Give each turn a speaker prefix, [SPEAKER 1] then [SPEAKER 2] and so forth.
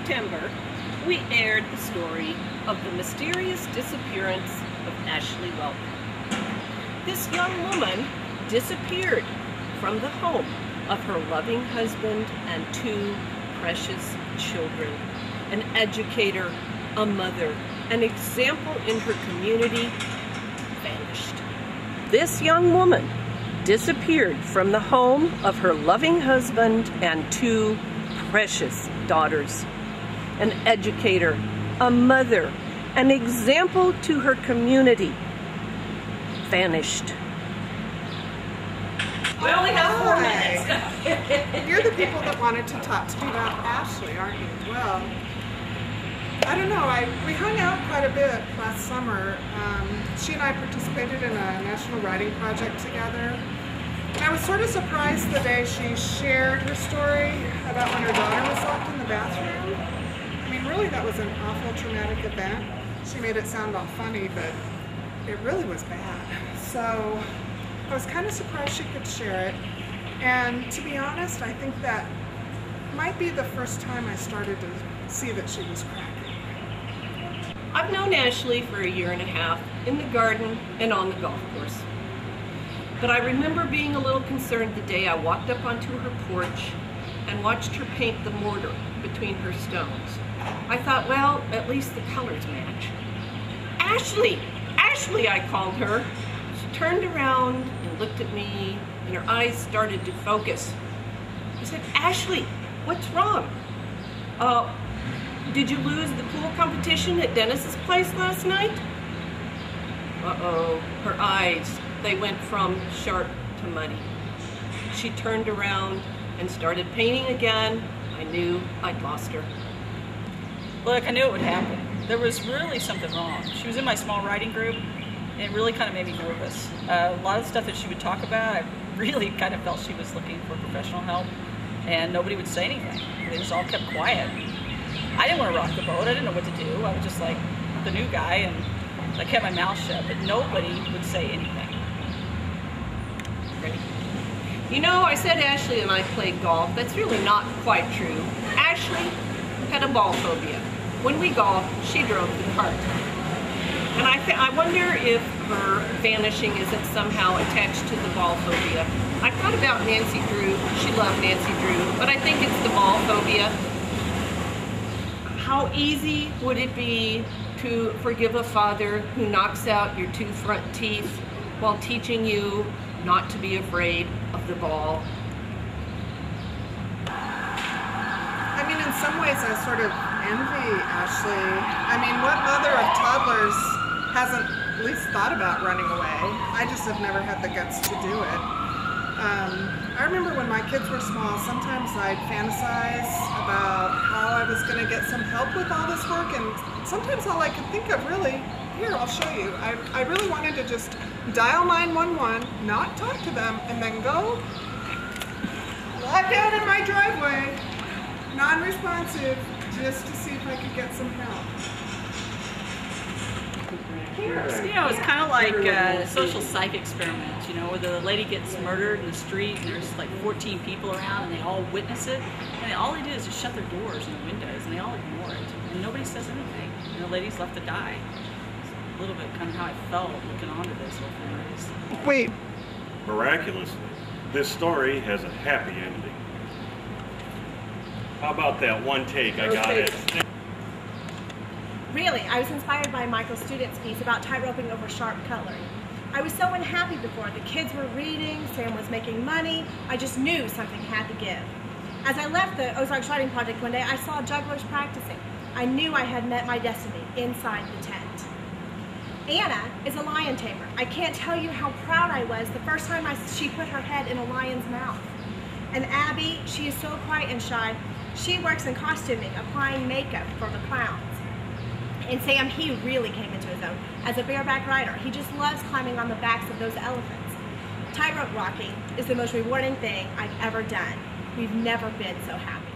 [SPEAKER 1] September, we aired the story of the mysterious disappearance of Ashley Welk. This young woman disappeared from the home of her loving husband and two precious children. An educator, a mother, an example in her community, vanished. This young woman disappeared from the home of her loving husband and two precious daughters. An educator, a mother, an example to her community, vanished.
[SPEAKER 2] We only have 4 minutes. You're the people that wanted to talk to me about Ashley, aren't you? Well, I don't know. We hung out quite a bit last summer. She and I participated in a national writing project together. And I was sort of surprised the day she shared her story about when her daughter was locked in the bathroom. I mean, really, that was an awful traumatic event. She made it sound all funny, but it really was bad. So I was kind of surprised she could share it. And to be honest, I think that might be the first time I started to see that she was cracking.
[SPEAKER 1] I've known Ashley for a year and a half in the garden and on the golf course. But I remember being a little concerned the day I walked up onto her porch and watched her paint the mortar between her stones. I thought, well, at least the colors match. Ashley! Ashley, I called her. She turned around and looked at me, and her eyes started to focus. I said, Ashley, what's wrong? Did you lose the pool competition at Dennis's place last night? Uh-oh, her eyes, they went from sharp to muddy. She turned around and started painting again. I knew I'd lost her.
[SPEAKER 3] Look, I knew it would happen. There was really something wrong. She was in my small writing group, and it really kind of made me nervous. A lot of the stuff that she would talk about, I really kind of felt she was looking for professional help, and nobody would say anything. They just all kept quiet. I didn't want to rock the boat. I didn't know what to do. I was just like the new guy, and I kept my mouth shut, but nobody would say anything.
[SPEAKER 1] Ready? You know, I said Ashley and I played golf. That's really not quite true. Ashley had a ball phobia. When we golfed, she drove the cart. And I wonder if her vanishing isn't somehow attached to the ball phobia. I thought about Nancy Drew. She loved Nancy Drew, but I think it's the ball phobia. How easy would it be to forgive a father who knocks out your 2 front teeth while teaching you not to be afraid of the ball?
[SPEAKER 2] I mean, in some ways I sort of envy Ashley. I mean, what mother of toddlers hasn't at least thought about running away? I just have never had the guts to do it. I remember when my kids were small, sometimes I'd fantasize about how I was going to get some help with all this work, and sometimes all I could think of really, here, I'll show you. I really wanted to just dial 911, not talk to them, and then go walk out in my driveway, non-responsive, just to see if I could get some help.
[SPEAKER 3] You know, it's kind of like a social psych experiment, you know, where the lady gets murdered in the street and there's like 14 people around and they all witness it, and all they do is just shut their doors and the windows and they all ignore it and nobody says anything, and the lady's left to die. It's a little bit kind of how I felt looking onto this whole thing.
[SPEAKER 2] Wait.
[SPEAKER 4] Miraculously, this story has a happy ending. How about that one take? I got it.
[SPEAKER 5] Really, I was inspired by Michael Student's piece about tightroping over sharp coloring. I was so unhappy before. The kids were reading, Sam was making money. I just knew something had to give. As I left the Ozarks Writing Project one day, I saw jugglers practicing. I knew I had met my destiny inside the tent. Anna is a lion tamer. I can't tell you how proud I was the first time she put her head in a lion's mouth. And Abby, she is so quiet and shy. She works in costuming, applying makeup for the clowns. And Sam, he really came into his own as a bareback rider. He just loves climbing on the backs of those elephants. Tightrope rocking is the most rewarding thing I've ever done. We've never been so happy.